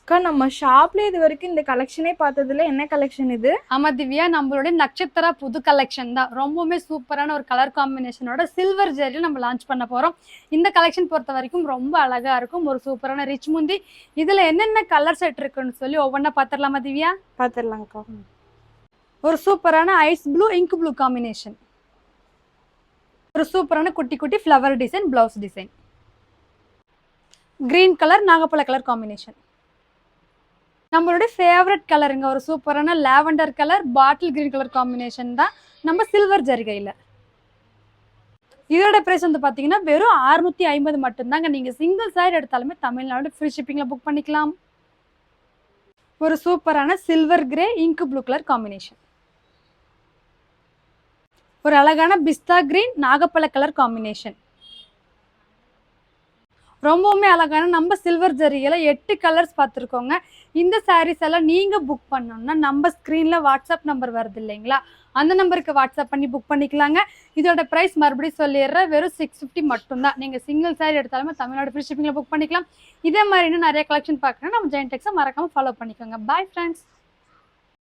அக்கா நம்ம ஷாப்ல இது வரைக்கும் இந்த கலெக்ஷனே பார்த்ததுல என்ன கலெக்ஷன் இது? ஆமா திவ்யா, நம்மளுடைய நட்சத்திரா புது கலெக்ஷன் தான். ரொம்பவுமே சூப்பரான ஒரு கலர் காம்பினேஷனோட சில்வர் ஜெரியில் நம்ம லான்ச் பண்ண போறோம். இந்த கலெக்ஷன் பொறுத்த வரைக்கும் ரொம்ப அழகா இருக்கும். ஒரு சூப்பரான ரிச் முந்தி. இதுல என்னென்ன கலர் செட் இருக்குன்னு சொல்லி ஒவ்வொன்றா பார்த்துடலாமா திவ்யா? பார்த்துடலாம்க்கா. ஒரு சூப்பரான ice blue ink blue combination. ஒரு சூப்பரான குட்டி குட்டி flower design, blouse design. Green colour நாகப்பழ கலர் காம்பினேஷன். நம்மளுடைய ஃபேவரட் கலருங்க, ஒரு சூப்பரான lavender colour bottle green colour combination தான் நம்ம சில்வர் ஜரிகையில். இதோட பிரைஸ் வந்து பார்த்தீங்கன்னா வெறும் 650 மட்டும்தாங்க. நீங்கள் சிங்கிள் சைடு எடுத்தாலுமே தமிழ்நாடு ஃப்ரீ ஷிப்பிங்கில் புக் பண்ணிக்கலாம். ஒரு சூப்பரான silver grey ink blue colour combination. ஒரு அழகான பிஸ்தா கிரீன் நாகப்பழ கலர் காம்பினேஷன். ரொம்பவுமே அழகான நம்ம சில்வர் ஜரிகையில் 8 கலர்ஸ் பார்த்துருக்கோங்க. இந்த சாரீஸ் எல்லாம் நீங்கள் புக் பண்ணோம்னா நம்ம ஸ்க்ரீனில் வாட்ஸ்அப் நம்பர் வருது இல்லைங்களா, அந்த நம்பருக்கு வாட்ஸ்அப் பண்ணி புக் பண்ணிக்கலாங்க. இதோட ப்ரைஸ் மறுபடியும் சொல்லிடுறேன், வெறும் 650 மட்டும்தான். நீங்கள் சிங்கிள் சாரீ எடுத்தாலுமே தமிழ்நாடு ஃப்ரீ ஷிப்பிங்கில் புக் பண்ணிக்கலாம். இதே மாதிரி இன்னும் நிறைய கலெக்ஷன் பார்க்கணும்னா நம்ம ஜெயின் டெக்ஸை மறக்காமல் ஃபாலோ பண்ணிக்கோங்க. Bye friends.